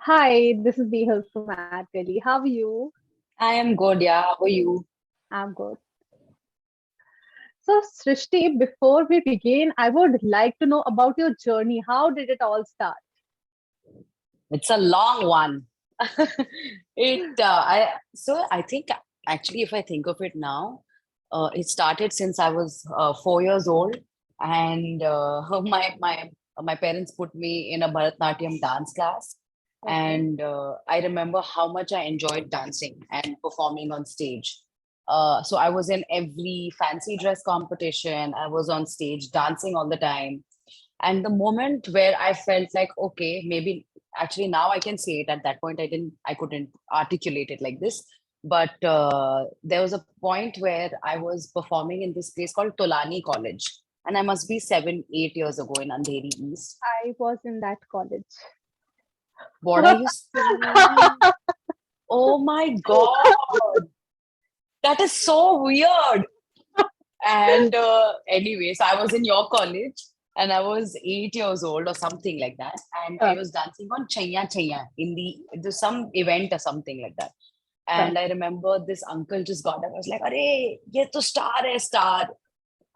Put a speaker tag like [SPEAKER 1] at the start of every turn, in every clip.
[SPEAKER 1] Hi, this is Nehal from Adgully. How are you?
[SPEAKER 2] I am good, yeah. How are you?
[SPEAKER 1] I'm good. So, Srishti, before we begin, I would like to know about your journey. How did it all start?
[SPEAKER 2] It's a long one. I think actually, if I think of it now, it started since I was 4 years old, and my parents put me in a Bharatnatyam dance class,
[SPEAKER 1] Okay.
[SPEAKER 2] and I remember how much I enjoyed dancing and performing on stage. So I was in every fancy dress competition. I was on stage dancing all the time. And the moment where I felt like, okay, maybe actually now I can say it. At that point, I couldn't articulate it like this. But there was a point where I was performing in this place called Tolani College. And I must be 7, 8 years ago in Andheri East.
[SPEAKER 1] I was in that college.
[SPEAKER 2] What are you saying? Oh my God. That is so weird. And anyway, so I was in your college and I was 8 years old or something like that. And I
[SPEAKER 1] Okay.
[SPEAKER 2] was dancing on Chaya Chaya in there's some event or something like that.
[SPEAKER 1] Okay.
[SPEAKER 2] And I remember this uncle just got up. I was like, "Arey, ye to star hai, star."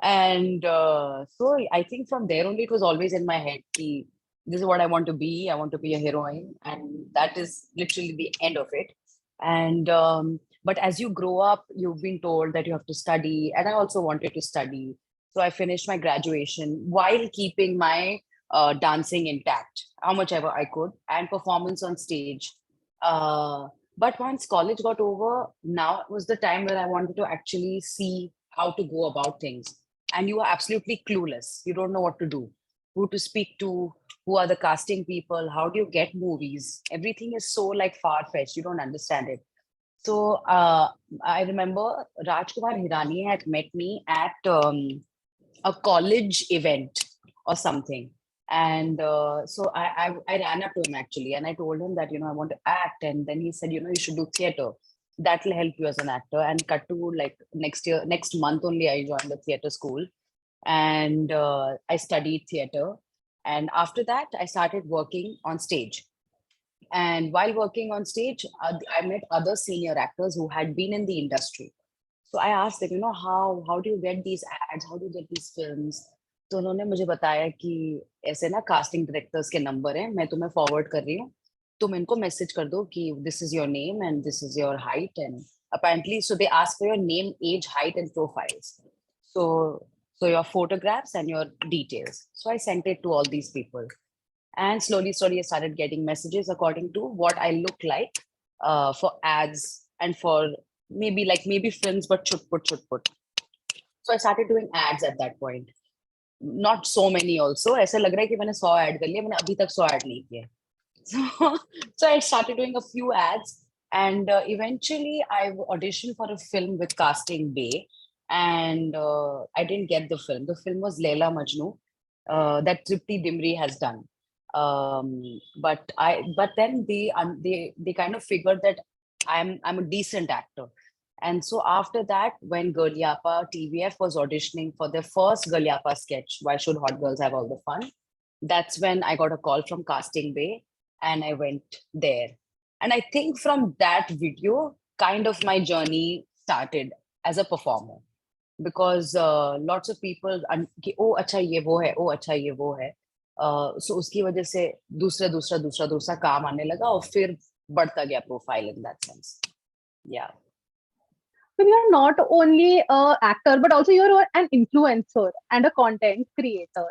[SPEAKER 2] And so I think from there only it was always in my head. Ki, this is what I want to be. I want to be a heroine. And that is literally the end of it. And but as you grow up, you've been told that you have to study. And I also wanted to study. So I finished my graduation while keeping my dancing intact, how much ever I could, and performance on stage. Uh, but once college got over, now was the time where I wanted to actually see how to go about things, and you are absolutely clueless. You don't know what to do, who to speak to, who are the casting people, how do you get movies. Everything is so like far-fetched, you don't understand it. So I remember Rajkumar Hirani had met me at a college event or something. And so I ran up to him actually, and I told him that, I want to act. And then he said, you should do theater. That will help you as an actor. And cut to like next month only, I joined the theater school, and I studied theater. And after that, I started working on stage. And while working on stage, I met other senior actors who had been in the industry. So I asked them, how do you get these ads? How do you get these films? तो उन्होंने मुझे बताया कि ऐसे ना casting directors के number हैं, मैं तुम्हें फॉरवर्ड कर रही हूँ, तुम इनको मैसेज कर दो कि this is your name and this is your height. And apparently so they ask for your name, age, height and profiles. So so your photographs and your details. So I sent it to all these people, and slowly I started getting messages according to what I look like, for ads and for maybe films, but should put. So I started doing ads at that point. Not so many also. ऐसा लग रहा है कि मैंने 100 add कर लिया, मैंने अभी तक 100 ऐड नहीं किए. So, so I started doing a few ads, and eventually I auditioned for a film with Casting Bay, and I didn't get the film. The film was Leila Majnu, that Tripti Dimri has done. But then they kind of figured that I'm a decent actor. And so after that, when Girlyapa TVF was auditioning for their first Girlyapa sketch, Why Should Hot Girls Have All the Fun? That's when I got a call from Casting Bay, and I went there. And I think from that video, kind of my journey started as a performer, because lots of people कि ओ अच्छा ये वो है, ओ अच्छा ये वो है. So उसकी वजह से दूसरा काम आने लगा, और फिर बढ़ता गया profile in that sense. Yeah.
[SPEAKER 1] So you're not only a actor, but also you're an influencer and a content creator.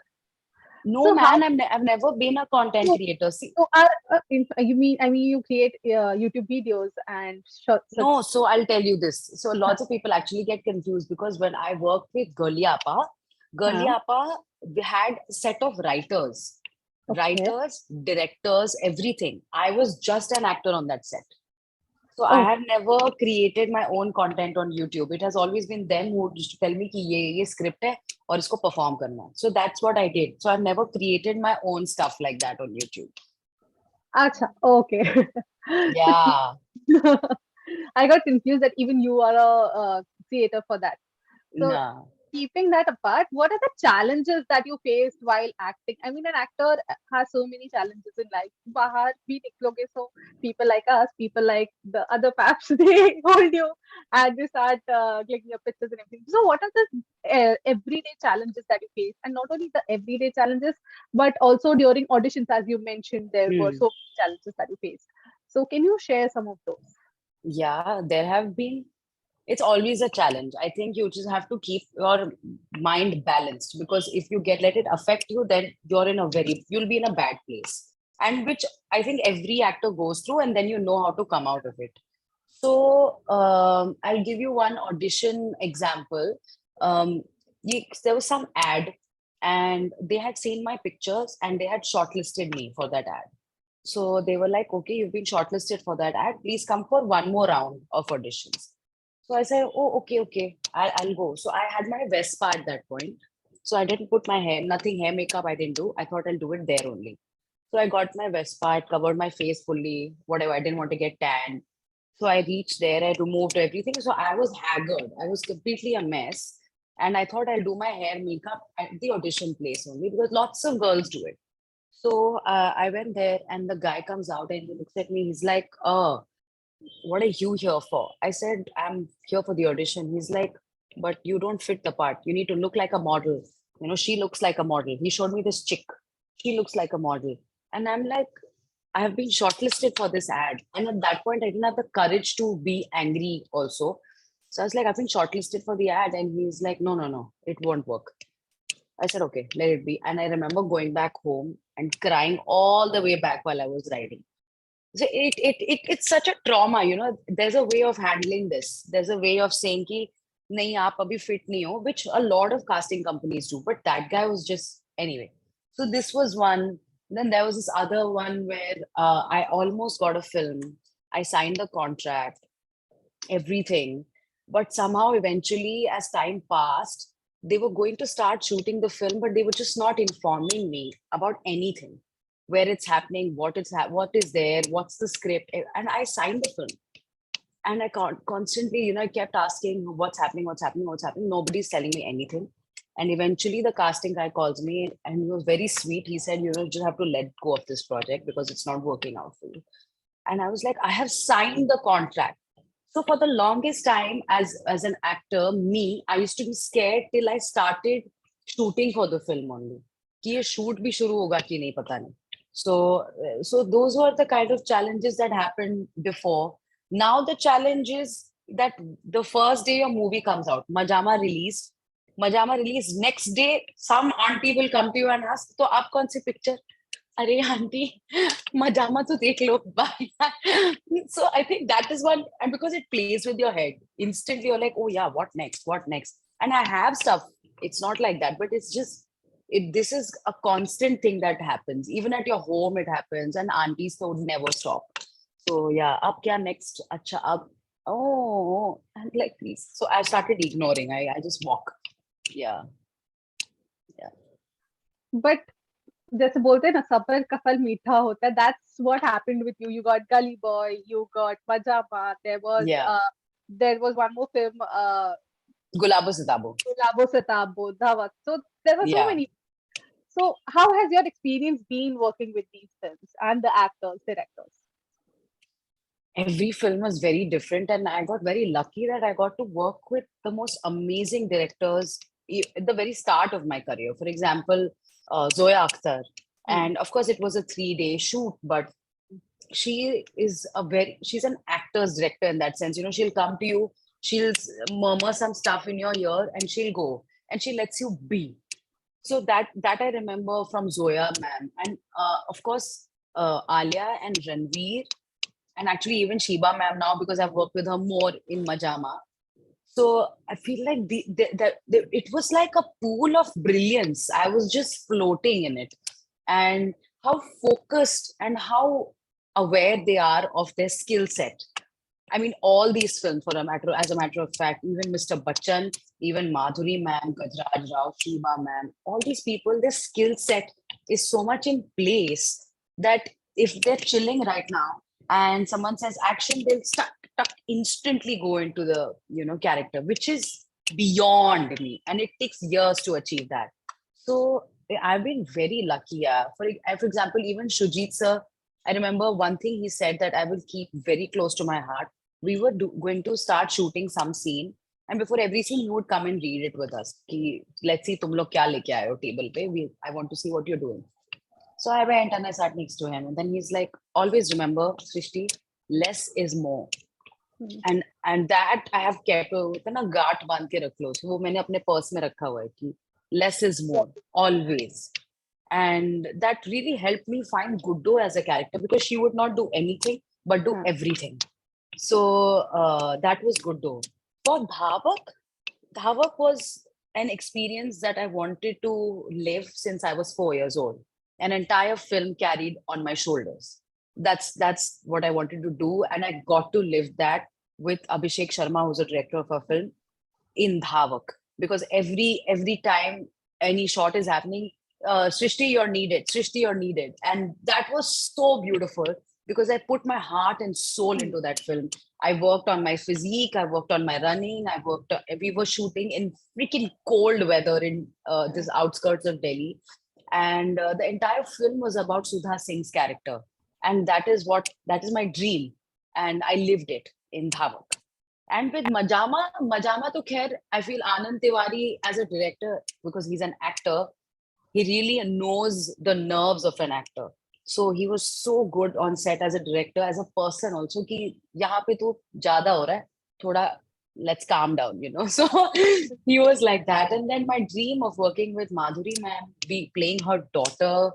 [SPEAKER 2] No,
[SPEAKER 1] So how
[SPEAKER 2] man, I've never been a content
[SPEAKER 1] you,
[SPEAKER 2] creator. See,
[SPEAKER 1] you are you mean I mean you create YouTube videos and such.
[SPEAKER 2] no, so I'll tell you this. So lots of people actually get confused, because when I worked with Girly
[SPEAKER 1] Huh?
[SPEAKER 2] Appa, we had set of
[SPEAKER 1] Okay.
[SPEAKER 2] directors, everything. I was just an actor on that set. So I
[SPEAKER 1] Oh,
[SPEAKER 2] have never created my own content on YouTube. It has always been them who used to tell me कि ये script है और इसको perform करना है. So that's what I did. So I've never created my own stuff like that on YouTube.
[SPEAKER 1] acha. Okay.
[SPEAKER 2] Yeah.
[SPEAKER 1] I got confused that even you are a creator for that. So
[SPEAKER 2] No.
[SPEAKER 1] keeping that apart, what are the challenges that you faced while acting? I mean, an actor has so many challenges in life. Bahar bhi nikloge, so people like us, people like the other paps, they hold you and they start clicking your pictures and everything. So, what are the everyday challenges that you face? And not only the everyday challenges, but also during auditions, as you mentioned, there were
[SPEAKER 2] Hmm.
[SPEAKER 1] so many challenges that you faced. So, can you share some of those?
[SPEAKER 2] Yeah, there have been. It's always a challenge. I think you just have to keep your mind balanced, because if you get let it affect you, then you'll be in a bad place. And which I think every actor goes through, and then you know how to come out of it. So I'll give you one audition example. Um, there was some ad, and they had seen my pictures and they had shortlisted me for that ad. So they were like, okay, you've been shortlisted for that ad. Please come for one more round of auditions. So I said, oh, okay, I'll go. So I had my Vespa at that point. So I didn't put my hair, nothing hair makeup I didn't do. I thought I'll do it there only. So I got my Vespa, I covered my face fully, whatever. I didn't want to get tan. So I reached there, I removed everything. So I was haggard. I was completely a mess. And I thought I'll do my hair makeup at the audition place only, because lots of girls do it. So I went there, and the guy comes out and he looks at me. He's like, "Oh, what are you here for?" I said, "I'm here for the audition." He's like, "But you don't fit the part. You need to look like a model. You know, she looks like a model." He showed me this chick. She looks like a model. And I'm like, I have been shortlisted for this ad. And at that point, I didn't have the courage to be angry also. So I was like, I've been shortlisted for the ad. And he's like, no, it won't work. I said, okay, let it be. And I remember going back home and crying all the way back while I was riding. So it's such a trauma, you know. There's a way of handling this. There's a way of saying ki nahi aap abhi fit nahi ho, which a lot of casting companies do. But that guy was just anyway. So this was one. Then there was this other one where I almost got a film. I signed the contract, everything. But somehow, eventually, as time passed, they were going to start shooting the film, but they were just not informing me about anything, where it's happening, what is there, what's the script. And I signed the film. And I constantly, you know, I kept asking, what's happening, what's happening, what's happening. Nobody's telling me anything. And eventually, the casting guy calls me, and he was very sweet. He said, you know, you just have to let go of this project because it's not working out for you. And I was like, I have signed the contract. So for the longest time, as an actor, I used to be scared till I started shooting for the film only. कि ये shoot भी शुरू होगा कि नहीं पता नहीं. So those were the kind of challenges that happened before. Now the challenge is that the first day your movie comes out, Majama released. Next day, some auntie will come to you and ask, "तो आप कौन सी picture?" अरे aunty मजामा तो देख लो bye. So I think that is one, and because it plays with your head instantly, you're like, oh yeah, what next, and I have stuff. It's not like that, but it's just this is a constant thing that happens. Even at your home it happens, and aunties would never stop. So yeah, up kya next, acha up. Oh, I'm like, please. So I started ignoring. I just walk. Yeah. Yeah.
[SPEAKER 1] But जैसे बोलते हैं ना सबर का फल मीठा होता है, that's what happened with you. You got Gully Boy, you got Pajama,
[SPEAKER 2] Yeah.
[SPEAKER 1] there was one more film,
[SPEAKER 2] Gulabo Sitabo.
[SPEAKER 1] Labo Satabo, Dhawat. So there were so
[SPEAKER 2] Yeah.
[SPEAKER 1] many. So how has your experience been working with these films and the actors, directors?
[SPEAKER 2] Every film was very different, and I got very lucky that I got to work with the most amazing directors at the very start of my career. For example, Zoya Akhtar.
[SPEAKER 1] Hmm.
[SPEAKER 2] And of course it was a 3-day shoot, but she's an actor's director in that sense. You know, she'll come to you, she'll murmur some stuff in your ear, and she'll go, and she lets you be. So that I remember from Zoya ma'am. And of course, Alia and Ranveer, and actually even Sheba ma'am now, because I've worked with her more in Majama. So I feel like it was like a pool of brilliance. I was just floating in it, and how focused and how aware they are of their skill set. I mean, all these films, as a matter of fact, even Mr. Bachchan, even Madhuri ma'am, Gajraj Rao, Sheba ma'am, all these people, their skill set is so much in place that if they're chilling right now and someone says action, they'll instantly go into the character, which is beyond me, and it takes years to achieve that. So I've been very lucky. Yeah. For example, even Shujit sir, I remember one thing he said that I will keep very close to my heart. We were going to start shooting some scene, and before every scene, he would come and read it with us. Ki, let's see, tum log kya leke aaye ho table pe. I want to see what you're doing. So I went and I sat next to him, and then he's like, "Always remember, Srishti, less is more."
[SPEAKER 1] Hmm.
[SPEAKER 2] And that I have kept ना गांठ बांध के रख लो वो मैंने अपने purse में रखा हुआ है कि less is more always. And that really helped me find Guddu as a character because she would not do anything but do
[SPEAKER 1] Yeah.
[SPEAKER 2] everything. So that was Guddu. For Dhavak was an experience that I wanted to live since I was 4 years old. An entire film carried on my shoulders. That's what I wanted to do, and I got to live that with Abhishek Sharma, who's a director of a film, in Dhavak. Because every time any shot is happening, Srishti, you're needed. Srishti, you're needed, and that was so beautiful because I put my heart and soul
[SPEAKER 1] Hmm.
[SPEAKER 2] into that film. I worked on my physique. I worked on my running. We were shooting in freaking cold weather in this outskirts of Delhi, and the entire film was about Sudha Singh's character, and that is my dream, and I lived it in Dhavak. And with Majama to khair, I feel Anand Tiwari as a director, because he's an actor, he really knows the nerves of an actor. So he was so good on set as a director, as a person also, कि यहाँ पे तो ज़्यादा हो रहा है, थोड़ा let's calm down, you know. So he was like that. And then my dream of working with Madhuri ma'am, be playing her daughter.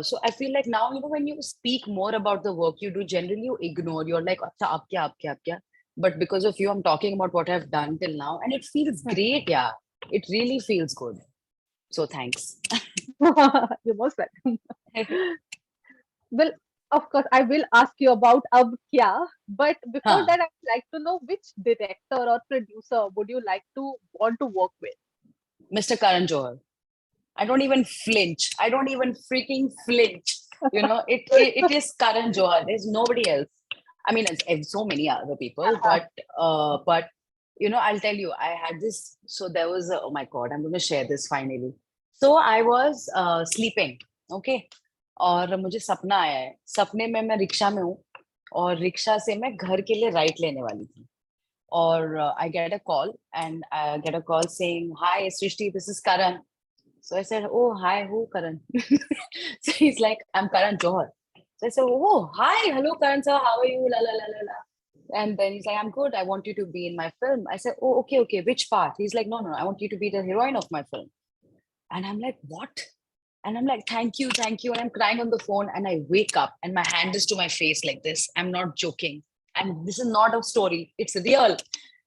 [SPEAKER 2] So I feel like now, you know, when you speak more about the work you do, generally you ignore. You're like, "Acha, ab kya, ab kya, ab kya?" But because of you, I'm talking about what I've done till now, and it feels great. Yeah, it really feels good. So thanks.
[SPEAKER 1] You're most welcome. Well, of course, I will ask you about Ab Kya, but before
[SPEAKER 2] Huh.
[SPEAKER 1] that, I'd like to know which director or producer would you like to want to work with?
[SPEAKER 2] Mr. Karan Johar. I don't even flinch. I don't even freaking flinch. You know, it is Karan Johar. There's nobody else. I mean, it's so many other people, but you know, I'll tell you, I had this. So there was oh my god, I'm going to share this finally. So I was sleeping, okay, और मुझे सपना आया है. सपने में मैं rickshaw में हूँ और रिक्शा से मैं घर के लिए राइट लेने वाली थी. Or I get a call, and I get a call saying, "Hi, Srishti, this is Karan." So I said, "Oh, hi, who Karan?" So he's like, "I'm Karan Johar." So I said, "Oh, hi, hello, Karan sir, how are you?" La la la la la. And then he's like, "I'm good. I want you to be in my film." I said, "Oh, okay, okay. Which part?" He's like, "No, no, I want you to be the heroine of my film." And I'm like, "What?" And I'm like, thank you." And I'm crying on the phone, and I wake up, and my hand is to my face like this. I'm not joking. And this is not a story, it's real.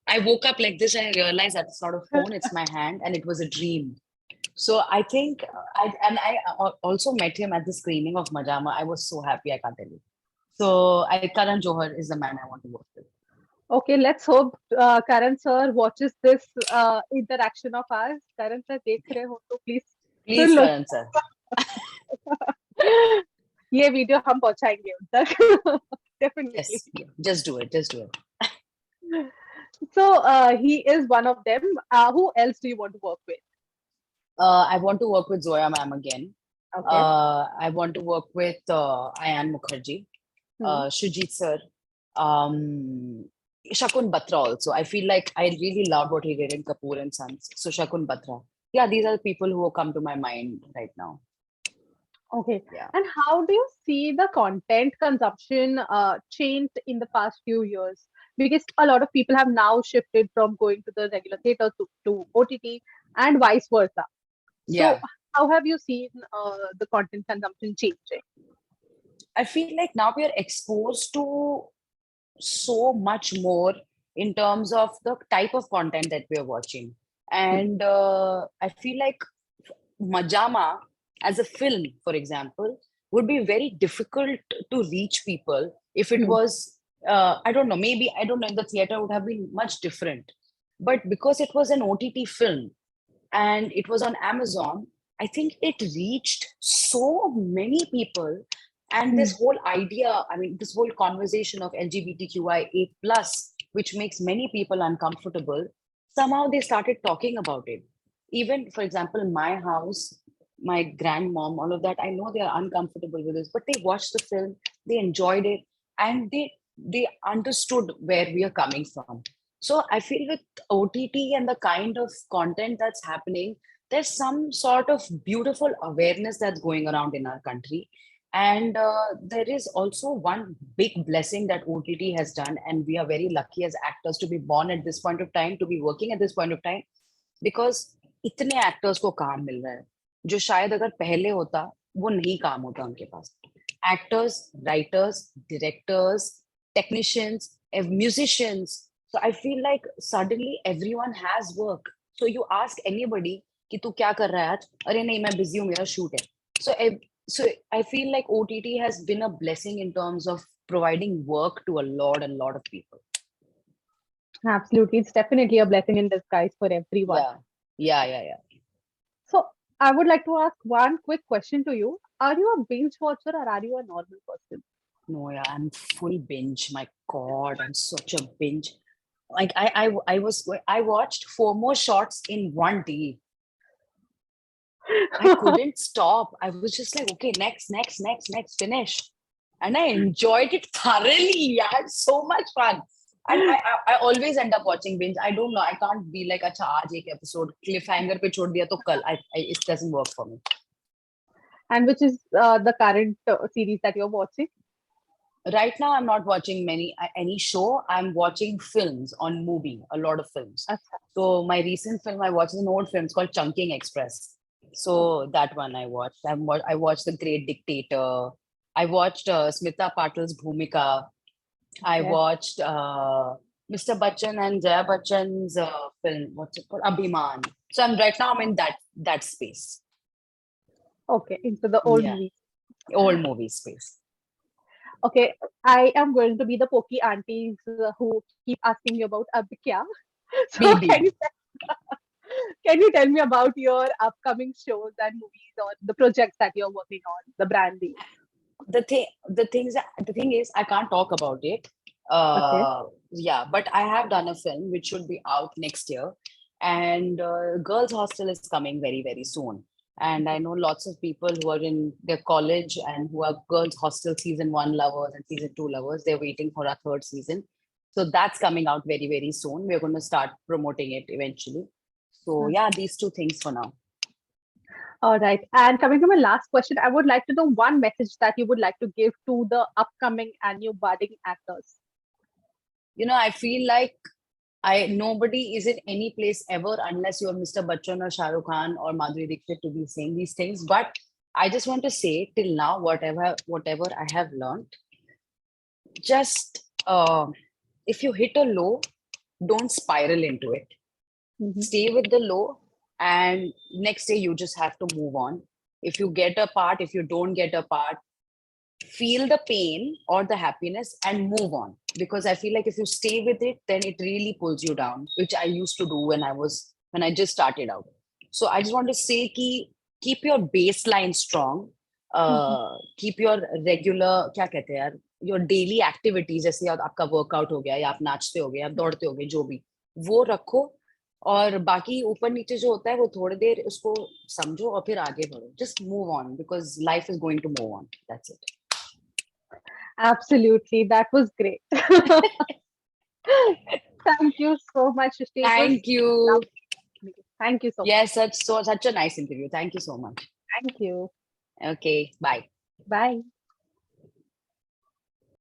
[SPEAKER 2] I woke up like this, and I realized that it's not a phone, it's my hand, and it was a dream. So I think, I also met him at the screening of Majama. I was so happy, I can't tell you. So Karan Johar is the man I want to work with.
[SPEAKER 1] Okay, let's hope Karan sir watches this interaction of ours. Karan sir, देख रहे हो तो please soon
[SPEAKER 2] Please,
[SPEAKER 1] low.
[SPEAKER 2] Karan sir.
[SPEAKER 1] ये video हम पहुंचाएंगे उन तक. Definitely.
[SPEAKER 2] Yes, yeah, just do it. Just do it.
[SPEAKER 1] So he is one of them. Who else do you want to work with?
[SPEAKER 2] I want to work with Zoya ma'am again.
[SPEAKER 1] Okay.
[SPEAKER 2] I want to work with Ayan Mukherjee,
[SPEAKER 1] Hmm.
[SPEAKER 2] Shujit sir, um, Shakun Batra also. I feel like I really loved what he did in Kapoor and Sons. So Shakun Batra. Yeah, these are the people who come to my mind right now.
[SPEAKER 1] Okay.
[SPEAKER 2] Yeah.
[SPEAKER 1] And how do you see the content consumption changed in the past few years? Because a lot of people have now shifted from going to the regular theater to OTT and vice versa. So,
[SPEAKER 2] Yeah.
[SPEAKER 1] how have you seen the content consumption changing?
[SPEAKER 2] I feel like now we are exposed to so much more in terms of the type of content that we are watching.
[SPEAKER 1] Hmm.
[SPEAKER 2] And I feel like Majama as a film, for example, would be very difficult to reach people if it
[SPEAKER 1] Hmm.
[SPEAKER 2] was, I don't know, maybe, I don't know, in the theater would have been much different. But because it was an OTT film and it was on Amazon, I think it reached so many people. And
[SPEAKER 1] Hmm.
[SPEAKER 2] this whole idea, I mean, this whole conversation of LGBTQIA plus, which makes many people uncomfortable, somehow they started talking about it. Even, for example, in my house, my grandmom, all of that, I know they are uncomfortable with this, but they watched the film, they enjoyed it, and they understood where we are coming from. So I feel with OTT and the kind of content that's happening, there's some sort of beautiful awareness that's going around in our country. And there is also one big blessing that OTT has done, and we are very lucky as actors to be born at this point of time, to be working at this point of time, because इतने actors को काम मिल रहा है जो शायद अगर पहले होता वो नहीं काम होता उनके पास. Actors, writers, directors, technicians, musicians. So I feel like suddenly everyone has work. So you ask anybody कि तू क्या कर रहा है आज? अरे नहीं मैं busy हूँ मेरा shoot है. So so I feel like OTT has been a blessing in terms of providing work to a lot of people.
[SPEAKER 1] Absolutely. It's definitely a blessing in disguise for everyone.
[SPEAKER 2] Yeah.
[SPEAKER 1] So I would like to ask one quick question to you. Are you a binge watcher or are you a normal person?
[SPEAKER 2] No, yeah, I'm full binge. My God, I'm such a binge. Like I watched 4 more shots in one day. I couldn't stop. I was just like, okay, next, finish. And I enjoyed it thoroughly. I had so much fun. And I always end up watching binge. I don't know. I can't be like, acha, aaj ek episode cliffhanger pe chhod diya to kal. It doesn't work for me.
[SPEAKER 1] And which is the current series that you're watching?
[SPEAKER 2] Right now, I'm not watching any show. I'm watching films on movie, a lot of films.
[SPEAKER 1] Acha.
[SPEAKER 2] So my recent film I watched is an old film. It's called Chunking Express. So that one I watched. I watched The Great Dictator. I watched Smita Patil's Bhumika. I
[SPEAKER 1] Okay.
[SPEAKER 2] watched Mr. Bachchan and Jaya Bachchan's film. What's it called? Abhiman. So I'm in that space.
[SPEAKER 1] Okay, into the old
[SPEAKER 2] Yeah,
[SPEAKER 1] movie.
[SPEAKER 2] old movie space.
[SPEAKER 1] Okay, I am going to be the pokey aunties who keep asking you about Abhikya. So
[SPEAKER 2] BB.
[SPEAKER 1] can you tell me about your upcoming shows and movies or the projects that you're working on, the brand deal?
[SPEAKER 2] The thing is I can't talk about it.
[SPEAKER 1] Okay.
[SPEAKER 2] Yeah, but I have done a film which should be out next year, and Girls Hostel is coming very soon. And I know lots of people who are in their college and who are Girls Hostel season 1 lovers and season 2 lovers. They're waiting for our third season, so that's coming out very soon. We're going to start promoting it eventually. So yeah, these two things for now.
[SPEAKER 1] All right. And coming to my last question, I would like to know one message that you would like to give to the upcoming and new budding actors.
[SPEAKER 2] I feel like nobody is in any place ever unless you're Mr. Bachchan or Shah Rukh Khan or Madhuri Dixit to be saying these things. But I just want to say, till now, whatever I have learned, just if you hit a low, don't spiral into it. Stay with the low, and next day you just have to move on. If you get a part, if you don't get a part, feel the pain or the happiness and move on, because I feel like if you stay with it, then it really pulls you down, which I used to do when I just started out. So I just want to say keep your baseline strong, keep your regular क्या कहते हैं यार, your daily activities, जैसे आपका workout हो गया या आप नाचते हो गए आप दौड़ते हो गए जो भी वो रखो, और बाकी ऊपर नीचे जो होता है वो थोड़ी देर उसको समझो और फिर आगे बढ़ो. Just move on, because life is going to move on. That's it.
[SPEAKER 1] Absolutely. That was great. Thank you so much, Srishti.
[SPEAKER 2] Thank you.
[SPEAKER 1] Thank you so much.
[SPEAKER 2] Yes, such a nice interview. Thank you so much.
[SPEAKER 1] Thank you.
[SPEAKER 2] Okay, bye.
[SPEAKER 1] Bye.